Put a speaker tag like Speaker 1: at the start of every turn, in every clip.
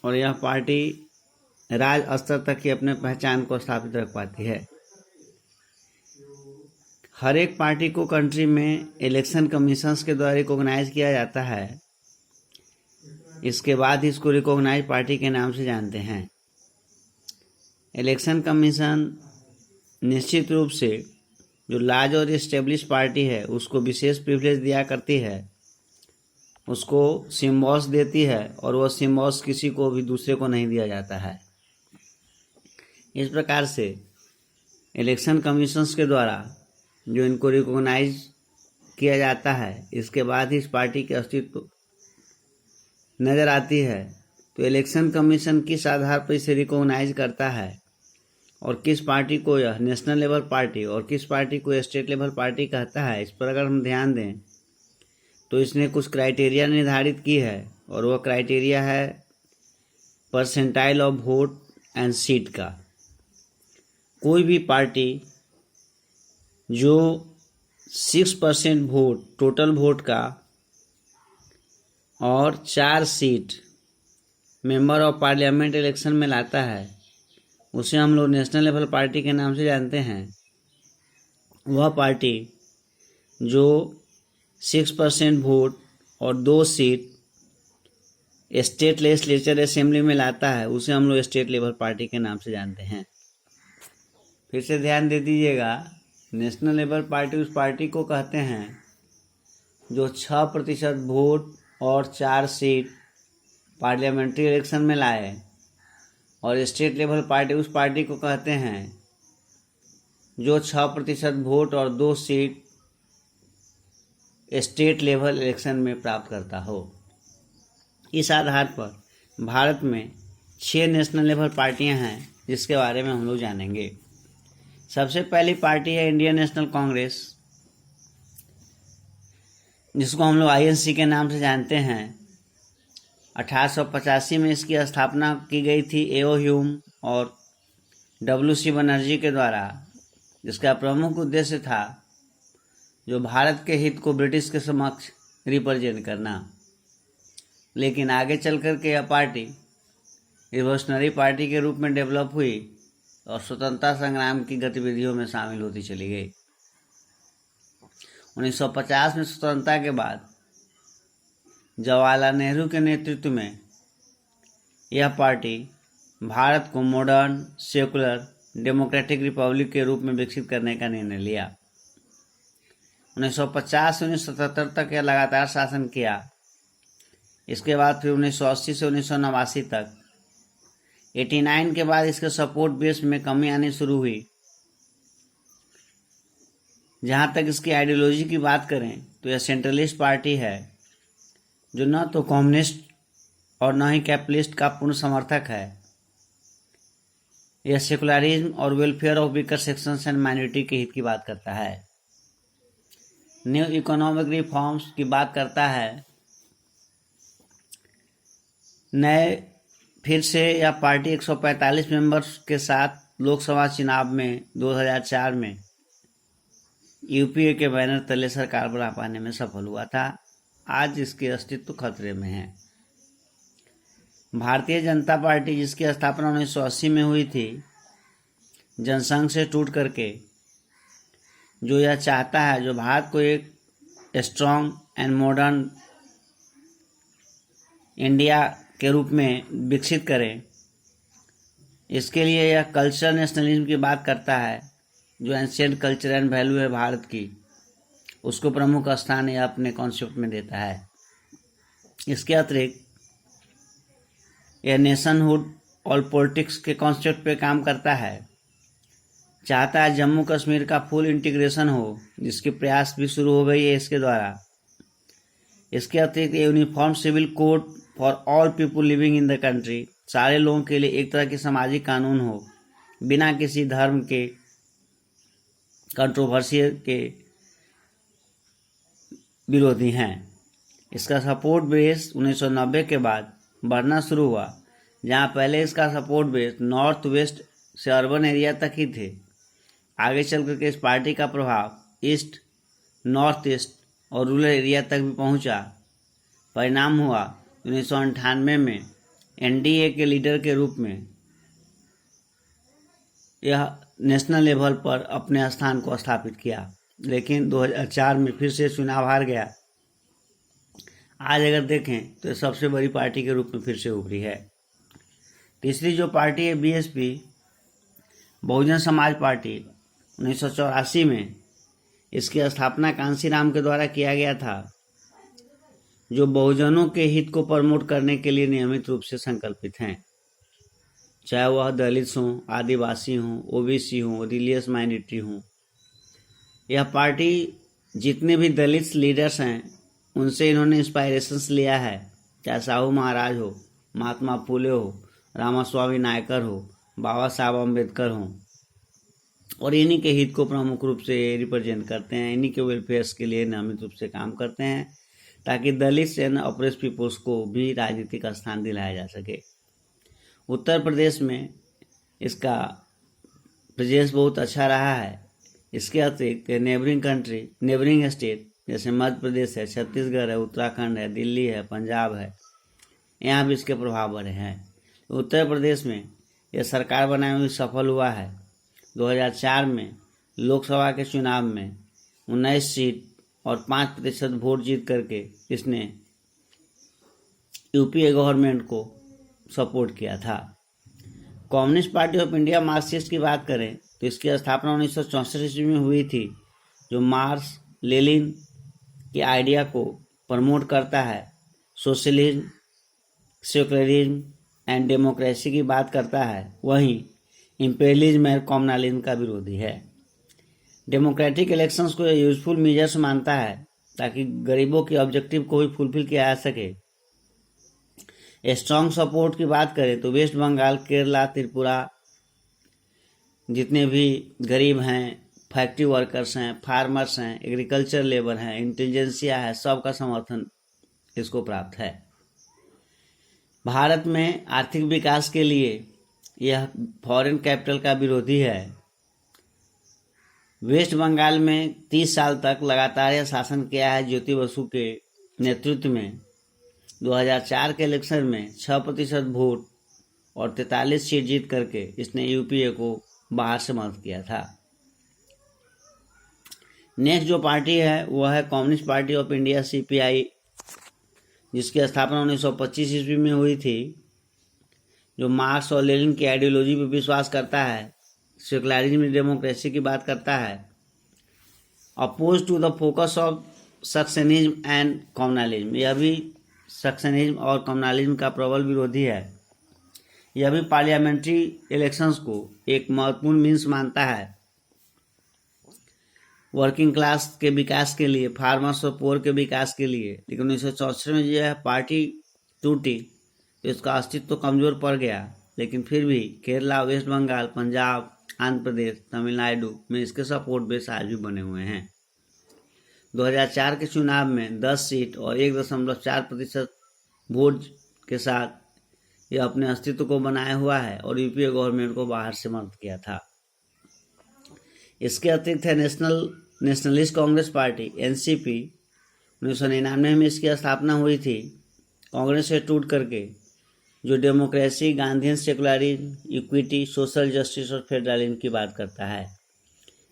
Speaker 1: और यह पार्टी राज्य स्तर तक ही अपने पहचान को स्थापित रख पाती है। हर एक पार्टी को कंट्री में इलेक्शन कमीशंस के द्वारा रिकॉग्नाइज किया जाता है। इसके बाद इसको रिकॉग्नाइज पार्टी के नाम से जानते हैं। इलेक्शन कमीशन निश्चित रूप से जो लार्ज और एस्टेब्लिश पार्टी है उसको विशेष प्रिविलेज दिया करती है, उसको सिम्बॉल्स देती है और वह सिम्बॉल्स किसी को भी दूसरे को नहीं दिया जाता है। इस प्रकार से इलेक्शन कमीशंस के द्वारा जो इनको रिकॉग्नाइज किया जाता है, इसके बाद ही इस पार्टी के अस्तित्व नज़र आती है। तो इलेक्शन कमीशन किस आधार पर इसे रिकॉग्नाइज करता है और किस पार्टी को यह नेशनल लेवल पार्टी और किस पार्टी को स्टेट लेवल पार्टी कहता है, इस पर अगर हम ध्यान दें तो इसने कुछ क्राइटेरिया निर्धारित की है और वह क्राइटेरिया है percentile of vote and seat का। कोई भी पार्टी जो 6% वोट टोटल वोट का और 4 seat member of parliament election में लाता है, उसे हम लोग नेशनल लेवल पार्टी के नाम से जानते हैं। वह पार्टी जो 6% वोट और 2 सीट स्टेट लेजिस्लेचर असेंबली में लाता है, उसे हम लोग स्टेट लेवल पार्टी के नाम से जानते हैं। फिर से ध्यान दे दीजिएगा, नेशनल लेवल पार्टी उस पार्टी को कहते हैं जो 6% वोट और 4 सीट पार्लियामेंट्री इलेक्शन में लाए, और स्टेट लेवल पार्टी उस पार्टी को कहते हैं जो 6% वोट और 2 सीट स्टेट लेवल इलेक्शन में प्राप्त करता हो। इस आधार पर भारत में 6 नेशनल लेवल पार्टियां हैं जिसके बारे में हम लोग जानेंगे। सबसे पहली पार्टी है इंडियन नेशनल कांग्रेस, जिसको हम लोग आईएनसी के नाम से जानते हैं। 1885 में इसकी स्थापना की गई थी एओ ह्यूम और डब्ल्यू.सी. बनर्जी के द्वारा, जिसका प्रमुख उद्देश्य था जो भारत के हित को ब्रिटिश के समक्ष रिप्रेजेंट करना। लेकिन आगे चल कर के यह पार्टी रिवोल्यूशनरी पार्टी के रूप में डेवलप हुई और स्वतंत्रता संग्राम की गतिविधियों में शामिल होती चली गई। 1950 में स्वतंत्रता के बाद जवाहरलाल नेहरू के नेतृत्व में यह पार्टी भारत को मॉडर्न सेकुलर डेमोक्रेटिक रिपब्लिक के रूप में विकसित करने का निर्णय लिया। 1950 से 1977 तक यह लगातार शासन किया। इसके बाद फिर 1980 से 1989 तक 89 के बाद इसके सपोर्ट बेस में कमी आनी शुरू हुई। जहाँ तक इसकी आइडियोलॉजी की बात करें तो यह सेंट्रलिस्ट पार्टी है जो न तो कम्युनिस्ट और न ही कैपिटलिस्ट का पूर्ण समर्थक है। यह सेकुलरिज्म और welfare of weaker sections and minority के हित की बात करता है। न्यू इकोनॉमिक रिफॉर्म्स की बात करता है। नए फिर से यह पार्टी 145 मेंबर्स के साथ लोकसभा चुनाव में 2004 में यूपीए के बैनर तले सरकार बना पाने में सफल हुआ था। आज इसके अस्तित्व खतरे में है। भारतीय जनता पार्टी, जिसकी स्थापना 1980 में हुई थी, जनसंघ से टूट करके जो यह चाहता है जो भारत को एक स्ट्रॉन्ग एंड मॉडर्न इंडिया के रूप में विकसित करें, इसके लिए यह कल्चर नेशनलिज्म की बात करता है। जो एंशिएंट कल्चर एंड वैल्यू है भारत की, उसको प्रमुख स्थान यह अपने कॉन्सेप्ट में देता है। इसके अतिरिक्त यह नेशनहुड और पॉलिटिक्स के कॉन्सेप्ट पे काम करता है। चाहता है जम्मू कश्मीर का फुल इंटीग्रेशन हो, जिसके प्रयास भी शुरू हो गई है इसके द्वारा। इसके अतिरिक्त uniform civil code for all people living in the country, सारे लोगों के लिए एक तरह की सामाजिक कानून हो बिना किसी धर्म के कंट्रोवर्सी के विरोधी हैं। इसका सपोर्ट बेस 1990 के बाद बढ़ना शुरू हुआ, जहां पहले इसका सपोर्ट बेस नॉर्थ वेस्ट से अर्बन एरिया तक ही थे। आगे चल करके इस पार्टी का प्रभाव ईस्ट, नॉर्थ ईस्ट और रूरल एरिया तक भी पहुंचा। परिणाम हुआ 1998 में एनडीए के लीडर के रूप में यह नेशनल लेवल पर अपने स्थान को स्थापित किया, लेकिन 2004 में फिर से चुनाव हार गया। आज अगर देखें तो सबसे बड़ी पार्टी के रूप में फिर से उभरी है। तीसरी जो पार्टी है बीएसपी, बहुजन समाज पार्टी, 1984 में इसकी स्थापना कांशीराम के द्वारा किया गया था, जो बहुजनों के हित को प्रमोट करने के लिए नियमित रूप से संकल्पित हैं, चाहे वह दलित हों, आदिवासी हों, ओबीसी हों, रिलीजियस माइनॉरिटी हों। यह पार्टी जितने भी दलित लीडर्स हैं उनसे इन्होंने इंस्पायरेशंस लिया है, चाहे साहू महाराज हो, महात्मा फुले हो, रामास्वामी नायकर हो, बाबा साहब अम्बेडकर हो, और इन्हीं के हित को प्रमुख रूप से रिप्रेजेंट करते हैं। इन्हीं के वेलफेयर्स के लिए नियमित रूप से काम करते हैं ताकि दलित एंड ऑप्रेस्ड पीपल्स को भी राजनीतिक स्थान दिलाया जा सके। उत्तर प्रदेश में इसका प्रेजेंस बहुत अच्छा रहा है। इसके अतिरिक्त नेबरिंग स्टेट जैसे मध्य प्रदेश है, छत्तीसगढ़ है, उत्तराखंड है, दिल्ली है, पंजाब है, यहाँ भी इसके प्रभाव बढ़े हैं। उत्तर प्रदेश में यह सरकार बनाने में सफल हुआ है। 2004 में लोकसभा के चुनाव में 19 सीट और 5% वोट जीत करके इसने यूपीए गवर्नमेंट को सपोर्ट किया था। Communist party of India Marxist की बात करें तो इसकी स्थापना 1964 ईस्वी में हुई थी, जो मार्क्स लेनिन के आइडिया को प्रमोट करता है, सोशलिज्म, सेक्युलरिज्म एंड डेमोक्रेसी की बात करता है, वहीं इंपेरियलिज्म और कम्युनलिज्म का विरोधी है। डेमोक्रेटिक इलेक्शंस को यूजफुल मेजर्स मानता है ताकि गरीबों के ऑब्जेक्टिव को भी फुलफिल किया जा सके। स्ट्रॉन्ग सपोर्ट की बात करें तो वेस्ट बंगाल, केरला, त्रिपुरा जितने भी गरीब हैं, फैक्ट्री वर्कर्स हैं, फार्मर्स हैं, एग्रीकल्चर लेबर हैं, इंटेलिजेंसिया है, सबका समर्थन इसको प्राप्त है। भारत में आर्थिक विकास के लिए यह फॉरेन कैपिटल का विरोधी है। वेस्ट बंगाल में 30 साल तक लगातार यह शासन किया है ज्योति बसु के नेतृत्व में। 2004 के इलेक्शन में 6% वोट और 43 सीट जीत करके इसने यूपीए को बाहर से मदद किया था। नेक्स्ट जो पार्टी है वह है communist party of India CPI, जिसकी स्थापना 1925 ईस्वी में हुई थी, जो मार्क्स और लेनिन की आइडियोलॉजी पर विश्वास करता है, सेक्युलरिज्म डेमोक्रेसी की बात करता है, oppose to the focus of saxonism and communalism. यह भी सक्सेनिज्म और कम्युनलिज्म का प्रबल विरोधी है। यह भी पार्लियामेंट्री इलेक्शंस को एक महत्वपूर्ण मीन्स मानता है वर्किंग क्लास के विकास के लिए, फार्मर्स और पोर के विकास के लिए। लेकिन 1964 में यह पार्टी टूटी तो इसका अस्तित्व तो कमजोर पड़ गया, लेकिन फिर भी केरला, वेस्ट बंगाल, पंजाब, आंध्र प्रदेश, तमिलनाडु में इसके सपोर्ट बेस आज भी बने हुए हैं। 2004 के चुनाव में 10 सीट और 1.4% वोट के साथ यह अपने अस्तित्व को बनाया हुआ है और यूपीए गवर्नमेंट को बाहर से मदद किया था। इसके अतिरिक्त है नेशनलिस्ट कांग्रेस पार्टी एनसीपी। 1999 में इसकी स्थापना हुई थी कांग्रेस से टूट करके, जो democracy, Gandhian secularism, equity, social justice और फेडरलिज्म की बात करता है।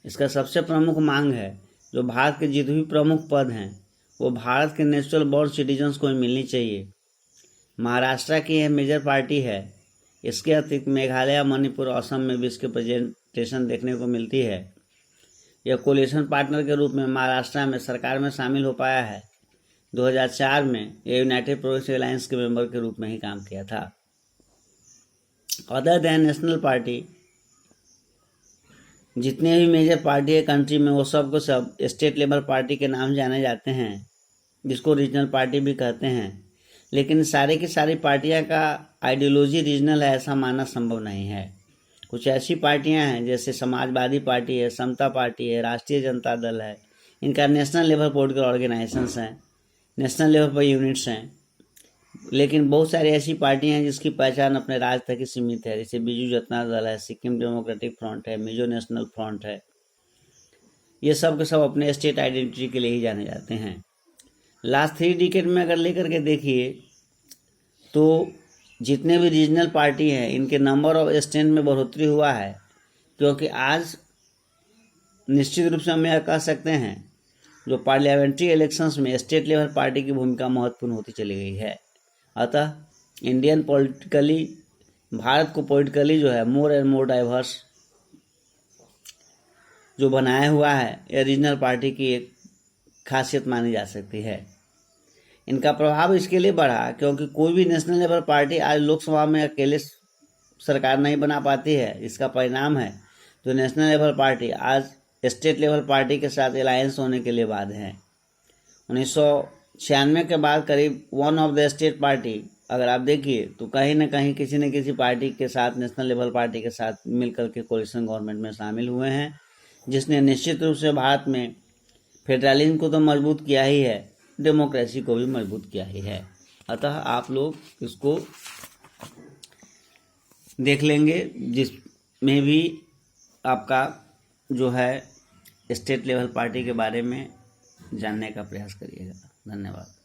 Speaker 1: इसका सबसे प्रमुख मांग है जो भारत के जितने भी प्रमुख पद हैं वो भारत के नेचुरल बॉर्न सिटीजन्स को मिलनी चाहिए। महाराष्ट्र की यह मेजर पार्टी है। इसके अतिरिक्त मेघालय, मणिपुर, असम में भी इसके प्रेजेंटेशन देखने को मिलती है। यह कोलिशन पार्टनर के रूप में महाराष्ट्र में सरकार में शामिल हो पाया है। 2004 में यह यूनाइटेड प्रोग्रेसिव अलायंस के मेंबर के रूप में ही काम किया था। अदर देन नेशनल पार्टी, जितने भी मेजर पार्टी है कंट्री में वो सब को सब स्टेट लेवल पार्टी के नाम जाने जाते हैं, जिसको रीजनल पार्टी भी कहते हैं। लेकिन सारी की सारी पार्टियां का आइडियोलॉजी रीजनल है ऐसा मानना संभव नहीं है। कुछ ऐसी पार्टियां हैं जैसे समाजवादी पार्टी है, समता पार्टी है, राष्ट्रीय जनता दल है, इनका नेशनल लेवल पॉलिटिकल ऑर्गेनाइजेशंस हैं, नेशनल लेवल पर यूनिट्स हैं। लेकिन बहुत सारी ऐसी पार्टियां हैं जिसकी पहचान अपने राज्य तक ही सीमित है, जैसे बीजू जनता दल है, सिक्किम डेमोक्रेटिक फ्रंट है, मिजो नेशनल फ्रंट है। ये सब के सब अपने स्टेट आइडेंटिटी के लिए ही जाने जाते हैं। लास्ट 3 डिकेड में अगर लेकर के देखिए तो जितने भी रीजनल पार्टी हैं इनके नंबर ऑफ स्टैंड में बढ़ोतरी हुआ है, क्योंकि आज निश्चित रूप से हम यह कह सकते हैं जो पार्लियामेंट्री इलेक्शंस में स्टेट लेवल पार्टी की भूमिका महत्वपूर्ण होती चली गई है। अतः इंडियन पॉलिटिकली, भारत को पॉलिटिकली जो है मोर एंड मोर डाइवर्स जो बनाया हुआ है, यह रीजनल पार्टी की एक खासियत मानी जा सकती है। इनका प्रभाव इसके लिए बढ़ा क्योंकि कोई भी नेशनल लेवल पार्टी आज लोकसभा में अकेले सरकार नहीं बना पाती है। इसका परिणाम है जो नेशनल लेवल पार्टी आज स्टेट लेवल पार्टी के साथ अलायंस होने के लिए बाध्य है। 1996 के बाद करीब one of the state party अगर आप देखिए तो कहीं ना कहीं किसी न किसी पार्टी के साथ, नेशनल लेवल पार्टी के साथ मिलकर के कोalition गवर्नमेंट में शामिल हुए हैं, जिसने निश्चित रूप से भारत में फेडरलिज्म को तो मजबूत किया ही है, डेमोक्रेसी को भी मजबूत किया ही है। अतः आप लोग इसको देख लेंगे, जिसमें भी आपका जो है स्टेट लेवल पार्टी के बारे में जानने का प्रयास करिएगा। धन्यवाद।